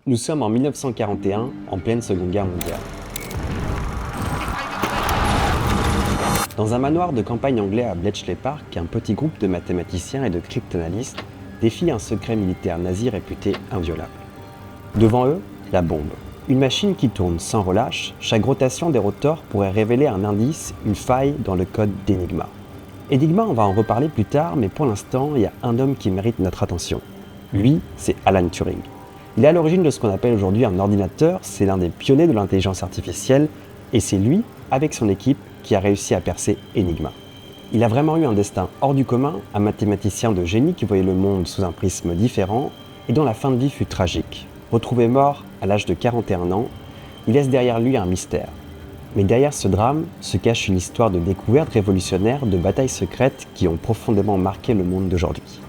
Nous sommes en 1941, en pleine Seconde Guerre mondiale. Dans un manoir de campagne anglais à Bletchley Park, un petit groupe de mathématiciens et de cryptanalystes défie un secret militaire nazi réputé inviolable. Devant eux, la bombe. Une machine qui tourne sans relâche, chaque rotation des rotors pourrait révéler un indice, une faille dans le code d'Enigma. Enigma, on va en reparler plus tard, mais pour l'instant, il y a un homme qui mérite notre attention. Lui, c'est Alan Turing. Il est à l'origine de ce qu'on appelle aujourd'hui un ordinateur, c'est l'un des pionniers de l'intelligence artificielle, et c'est lui, avec son équipe, qui a réussi à percer Enigma. Il a vraiment eu un destin hors du commun, un mathématicien de génie qui voyait le monde sous un prisme différent, et dont la fin de vie fut tragique. Retrouvé mort à l'âge de 41 ans, il laisse derrière lui un mystère. Mais derrière ce drame se cache une histoire de découvertes révolutionnaires, de batailles secrètes qui ont profondément marqué le monde d'aujourd'hui.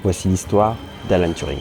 Voici l'histoire d'Alan Turing.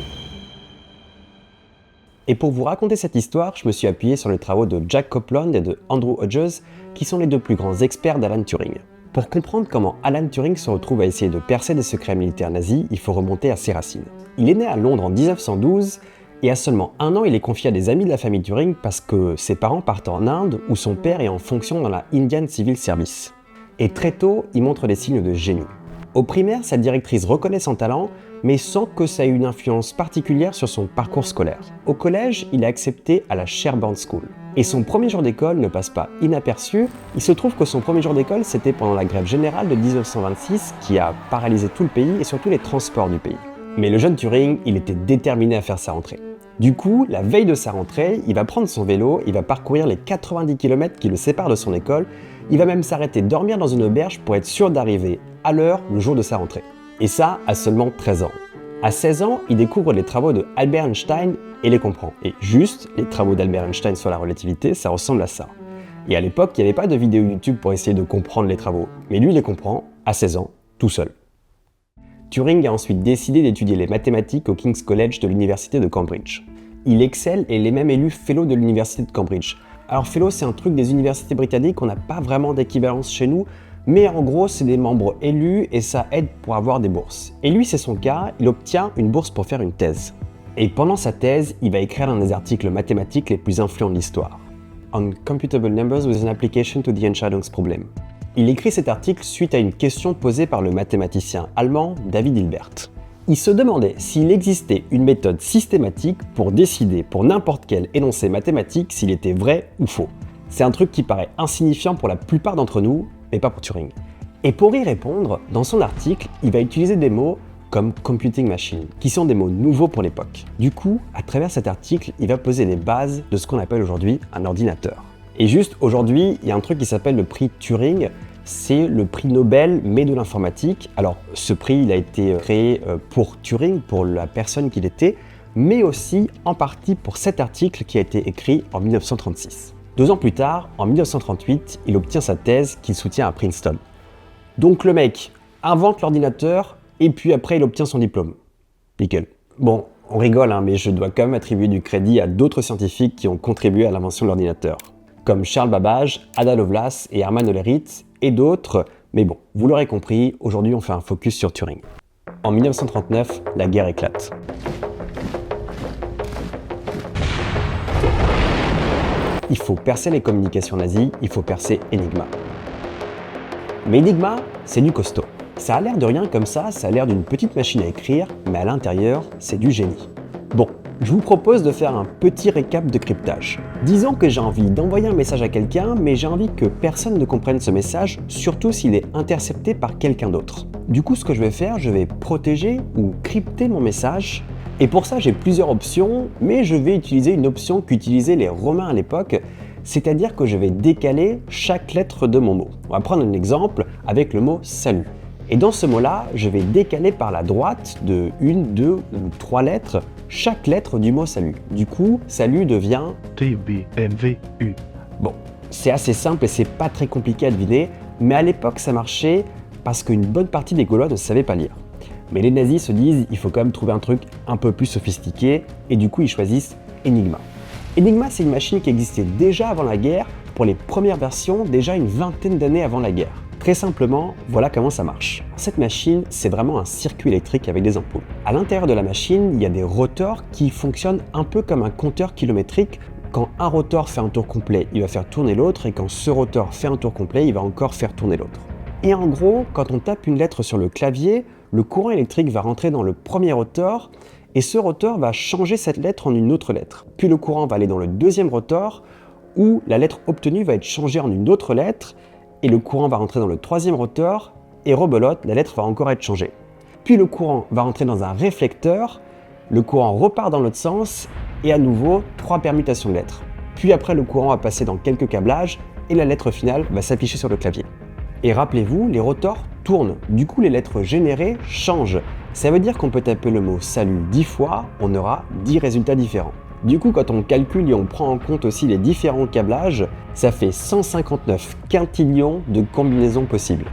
Et pour vous raconter cette histoire, je me suis appuyé sur les travaux de Jack Copeland et de Andrew Hodges, qui sont les deux plus grands experts d'Alan Turing. Pour comprendre comment Alan Turing se retrouve à essayer de percer des secrets militaires nazis, il faut remonter à ses racines. Il est né à Londres en 1912, et à seulement 1 an, il est confié à des amis de la famille Turing parce que ses parents partent en Inde, où son père est en fonction dans la Indian Civil Service. Et très tôt, il montre des signes de génie. Au primaire, sa directrice reconnaît son talent, mais sans que ça ait une influence particulière sur son parcours scolaire. Au collège, il est accepté à la Sherborne School. Et son premier jour d'école ne passe pas inaperçu. Il se trouve que son premier jour d'école, c'était pendant la grève générale de 1926, qui a paralysé tout le pays et surtout les transports du pays. Mais le jeune Turing, il était déterminé à faire sa rentrée. Du coup, la veille de sa rentrée, il va prendre son vélo, il va parcourir les 90 km qui le séparent de son école. Il va même s'arrêter dormir dans une auberge pour être sûr d'arriver à l'heure le jour de sa rentrée. Et ça, à seulement 13 ans. À 16 ans, il découvre les travaux de Albert Einstein et les comprend. Et juste, les travaux d'Albert Einstein sur la relativité, ça ressemble à ça. Et à l'époque, il n'y avait pas de vidéo YouTube pour essayer de comprendre les travaux. Mais lui, il les comprend, à 16 ans, tout seul. Turing a ensuite décidé d'étudier les mathématiques au King's College de l'université de Cambridge. Il excelle et il est même élu fellow de l'université de Cambridge. Alors fellow, c'est un truc des universités britanniques, on n'a pas vraiment d'équivalence chez nous, mais en gros, c'est des membres élus et ça aide pour avoir des bourses. Et lui, c'est son cas, il obtient une bourse pour faire une thèse. Et pendant sa thèse, il va écrire un des articles mathématiques les plus influents de l'histoire. On Computable Numbers with an Application to the Entscheidungsproblem. Il écrit cet article suite à une question posée par le mathématicien allemand David Hilbert. Il se demandait s'il existait une méthode systématique pour décider pour n'importe quel énoncé mathématique s'il était vrai ou faux. C'est un truc qui paraît insignifiant pour la plupart d'entre nous, mais pas pour Turing. Et pour y répondre, dans son article, il va utiliser des mots comme computing machine, qui sont des mots nouveaux pour l'époque. Du coup, à travers cet article, il va poser les bases de ce qu'on appelle aujourd'hui un ordinateur. Et juste aujourd'hui, il y a un truc qui s'appelle le prix Turing. C'est le prix Nobel, mais de l'informatique. Alors, ce prix, il a été créé pour Turing, pour la personne qu'il était, mais aussi en partie pour cet article qui a été écrit en 1936. 2 ans plus tard, en 1938, il obtient sa thèse qu'il soutient à Princeton. Donc le mec invente l'ordinateur et puis après il obtient son diplôme. Nickel. Bon, on rigole, mais je dois quand même attribuer du crédit à d'autres scientifiques qui ont contribué à l'invention de l'ordinateur, comme Charles Babbage, Ada Lovelace et Hermann Hollerith et d'autres. Mais bon, vous l'aurez compris, aujourd'hui on fait un focus sur Turing. En 1939, la guerre éclate. Il faut percer les communications nazies, il faut percer Enigma. Mais Enigma, c'est du costaud. Ça a l'air de rien comme ça a l'air d'une petite machine à écrire, mais à l'intérieur, c'est du génie. Bon, je vous propose de faire un petit récap de cryptage. Disons que j'ai envie d'envoyer un message à quelqu'un, mais j'ai envie que personne ne comprenne ce message, surtout s'il est intercepté par quelqu'un d'autre. Du coup, ce que je vais faire, je vais protéger ou crypter mon message. Et pour ça, j'ai plusieurs options, mais je vais utiliser une option qu'utilisaient les Romains à l'époque, c'est-à-dire que je vais décaler chaque lettre de mon mot. On va prendre un exemple avec le mot « salut ». Et dans ce mot-là, je vais décaler par la droite de 1, 2 ou 3 lettres chaque lettre du mot « salut ». Du coup, « salut » devient TBMVU. Bon, c'est assez simple et c'est pas très compliqué à deviner, mais à l'époque, ça marchait parce qu'une bonne partie des Gaulois ne savaient pas lire. Mais les nazis se disent il faut quand même trouver un truc un peu plus sophistiqué et du coup ils choisissent Enigma. Enigma, c'est une machine qui existait déjà avant la guerre, pour les premières versions déjà une vingtaine d'années avant la guerre. Très simplement, voilà comment ça marche. Cette machine, c'est vraiment un circuit électrique avec des ampoules. À l'intérieur de la machine, il y a des rotors qui fonctionnent un peu comme un compteur kilométrique. Quand un rotor fait un tour complet, il va faire tourner l'autre, et quand ce rotor fait un tour complet, il va encore faire tourner l'autre. Et en gros, quand on tape une lettre sur le clavier, le courant électrique va rentrer dans le premier rotor, et ce rotor va changer cette lettre en une autre lettre. Puis le courant va aller dans le deuxième rotor, où la lettre obtenue va être changée en une autre lettre, et le courant va rentrer dans le troisième rotor, et rebelote, la lettre va encore être changée. Puis le courant va rentrer dans un réflecteur, le courant repart dans l'autre sens, et à nouveau, 3 permutations de lettres. Puis après, le courant va passer dans quelques câblages, et la lettre finale va s'afficher sur le clavier. Et rappelez-vous, les rotors tournent, du coup les lettres générées changent. Ça veut dire qu'on peut taper le mot « salut » 10 fois, on aura 10 résultats différents. Du coup, quand on calcule et on prend en compte aussi les différents câblages, ça fait 159 quintillions de combinaisons possibles.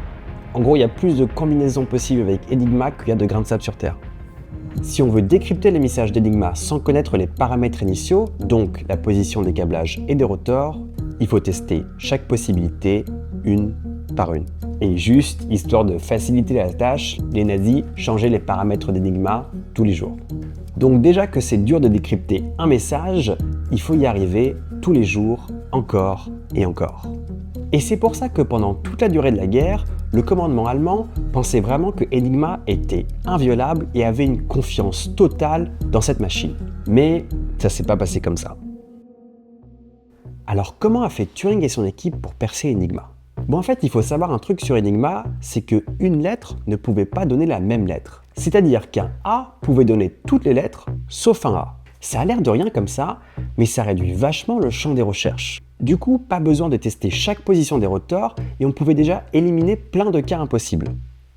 En gros, il y a plus de combinaisons possibles avec Enigma qu'il y a de grains de sable sur Terre. Si on veut décrypter les messages d'Enigma sans connaître les paramètres initiaux, donc la position des câblages et des rotors, il faut tester chaque possibilité une par une. Et juste, histoire de faciliter la tâche, les nazis changeaient les paramètres d'Enigma tous les jours. Donc déjà que c'est dur de décrypter un message, il faut y arriver tous les jours, encore et encore. Et c'est pour ça que pendant toute la durée de la guerre, le commandement allemand pensait vraiment que Enigma était inviolable et avait une confiance totale dans cette machine. Mais ça s'est pas passé comme ça. Alors comment a fait Turing et son équipe pour percer Enigma ? Bon, en fait, il faut savoir un truc sur Enigma, c'est qu'une lettre ne pouvait pas donner la même lettre. C'est-à-dire qu'un A pouvait donner toutes les lettres, sauf un A. Ça a l'air de rien comme ça, mais ça réduit vachement le champ des recherches. Du coup, pas besoin de tester chaque position des rotors, et on pouvait déjà éliminer plein de cas impossibles.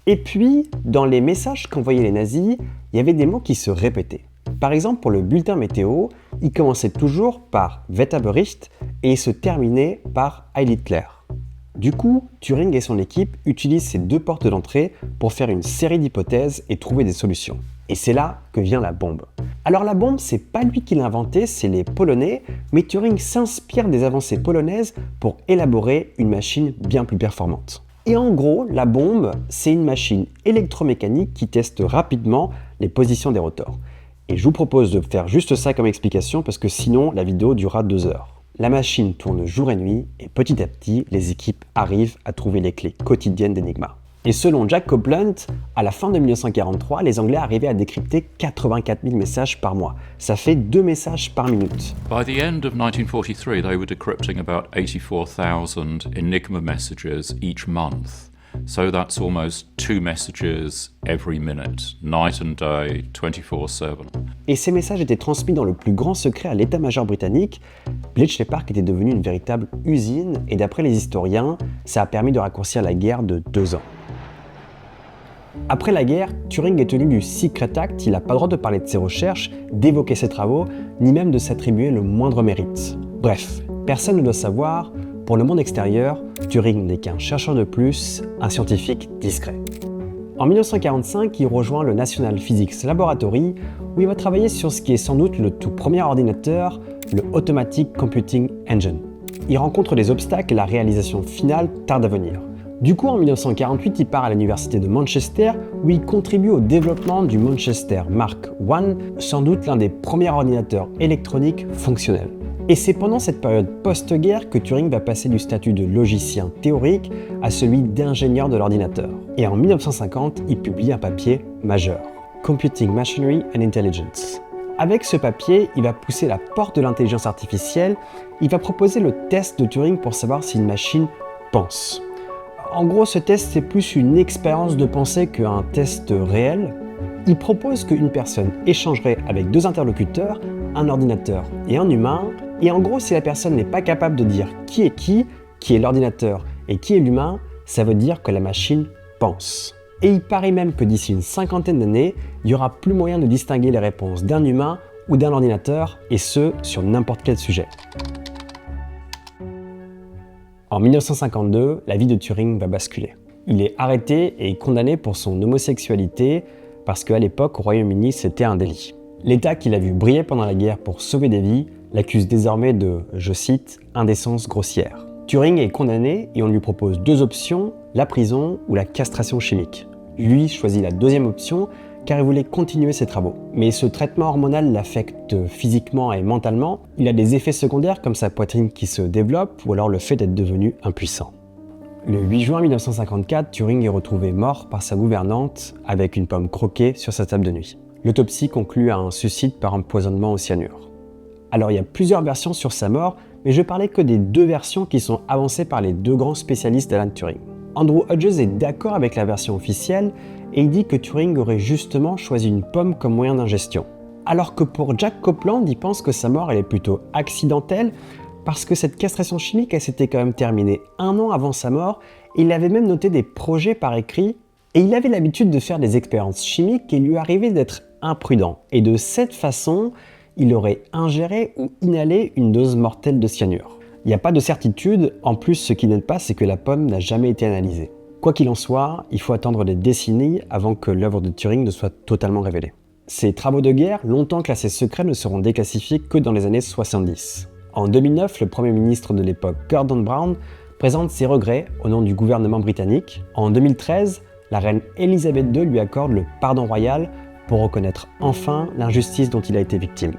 Et puis, dans les messages qu'envoyaient les nazis, il y avait des mots qui se répétaient. Par exemple, pour le bulletin météo, il commençait toujours par Wetterbericht et il se terminait par Heil Hitler. Du coup, Turing et son équipe utilisent ces 2 portes d'entrée pour faire une série d'hypothèses et trouver des solutions. Et c'est là que vient la bombe. Alors la bombe, c'est pas lui qui l'a inventée, c'est les Polonais, mais Turing s'inspire des avancées polonaises pour élaborer une machine bien plus performante. Et en gros, la bombe, c'est une machine électromécanique qui teste rapidement les positions des rotors. Et je vous propose de faire juste ça comme explication parce que sinon la vidéo durera 2 heures. La machine tourne jour et nuit et petit à petit, les équipes arrivent à trouver les clés quotidiennes d'Enigma. Et selon Jack Copeland, à la fin de 1943, les Anglais arrivaient à décrypter 84 000 messages par mois. Ça fait 2 messages par minute. By the end of 1943, they were decrypting about 84,000 Enigma messages each month. So that's almost 2 messages every minute, night and day, 24/7. Et ces messages étaient transmis dans le plus grand secret à l'état-major britannique. Bletchley Park était devenu une véritable usine et d'après les historiens, ça a permis de raccourcir la guerre de 2 ans. Après la guerre, Turing est tenu du Secret Act, il n'a pas le droit de parler de ses recherches, d'évoquer ses travaux, ni même de s'attribuer le moindre mérite. Bref, personne ne doit savoir. Pour le monde extérieur, Turing n'est qu'un chercheur de plus, un scientifique discret. En 1945, il rejoint le National Physics Laboratory, où il va travailler sur ce qui est sans doute le tout premier ordinateur, le Automatic Computing Engine. Il rencontre des obstacles et la réalisation finale tarde à venir. Du coup, en 1948, il part à l'université de Manchester, où il contribue au développement du Manchester Mark I, sans doute l'un des premiers ordinateurs électroniques fonctionnels. Et c'est pendant cette période post-guerre que Turing va passer du statut de logicien théorique à celui d'ingénieur de l'ordinateur. Et en 1950, il publie un papier majeur, Computing Machinery and Intelligence. Avec ce papier, il va pousser la porte de l'intelligence artificielle, il va proposer le test de Turing pour savoir si une machine pense. En gros, ce test, c'est plus une expérience de pensée qu'un test réel. Il propose qu'une personne échangerait avec 2 interlocuteurs, un ordinateur et un humain, et en gros, si la personne n'est pas capable de dire qui est l'ordinateur et qui est l'humain, ça veut dire que la machine pense. Et il paraît même que d'ici une 50aine d'années, il n'y aura plus moyen de distinguer les réponses d'un humain ou d'un ordinateur, et ce, sur n'importe quel sujet. En 1952, la vie de Turing va basculer. Il est arrêté et condamné pour son homosexualité, parce qu'à l'époque, au Royaume-Uni, c'était un délit. L'État qu'il a vu briller pendant la guerre pour sauver des vies l'accuse désormais de, je cite, indécence grossière. Turing est condamné et on lui propose 2 options, la prison ou la castration chimique. Lui choisit la deuxième option car il voulait continuer ses travaux. Mais ce traitement hormonal l'affecte physiquement et mentalement. Il a des effets secondaires comme sa poitrine qui se développe ou alors le fait d'être devenu impuissant. Le 8 juin 1954, Turing est retrouvé mort par sa gouvernante avec une pomme croquée sur sa table de nuit. L'autopsie conclut à un suicide par empoisonnement au cyanure. Alors il y a plusieurs versions sur sa mort, mais je parlais que des deux versions qui sont avancées par les deux grands spécialistes d'Alan Turing. Andrew Hodges est d'accord avec la version officielle et il dit que Turing aurait justement choisi une pomme comme moyen d'ingestion. Alors que pour Jack Copeland, il pense que sa mort elle est plutôt accidentelle parce que cette castration chimique elle s'était quand même terminée 1 an avant sa mort et il avait même noté des projets par écrit et il avait l'habitude de faire des expériences chimiques et il lui arrivait d'être imprudent. Et de cette façon, il aurait ingéré ou inhalé une dose mortelle de cyanure. Il n'y a pas de certitude, en plus ce qui n'aide pas c'est que la pomme n'a jamais été analysée. Quoi qu'il en soit, il faut attendre des décennies avant que l'œuvre de Turing ne soit totalement révélée. Ses travaux de guerre, longtemps classés secrets, ne seront déclassifiés que dans les années 70. En 2009, le Premier ministre de l'époque, Gordon Brown, présente ses regrets au nom du gouvernement britannique. En 2013, la reine Elisabeth II lui accorde le pardon royal pour reconnaître enfin l'injustice dont il a été victime.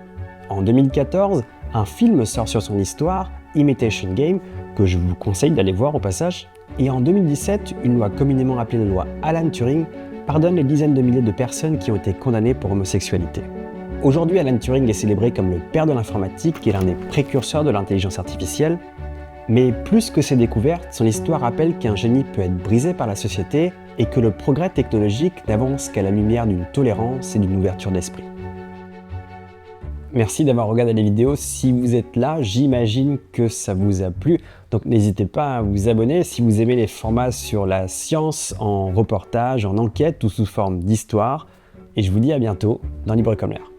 En 2014, un film sort sur son histoire, Imitation Game, que je vous conseille d'aller voir au passage. Et en 2017, une loi communément appelée la loi Alan Turing pardonne les dizaines de milliers de personnes qui ont été condamnées pour homosexualité. Aujourd'hui, Alan Turing est célébré comme le père de l'informatique et l'un des précurseurs de l'intelligence artificielle. Mais plus que ses découvertes, son histoire rappelle qu'un génie peut être brisé par la société et que le progrès technologique n'avance qu'à la lumière d'une tolérance et d'une ouverture d'esprit. Merci d'avoir regardé la vidéo. Si vous êtes là, j'imagine que ça vous a plu. Donc n'hésitez pas à vous abonner si vous aimez les formats sur la science en reportage, en enquête ou sous forme d'histoire. Et je vous dis à bientôt dans Libre comme l'air.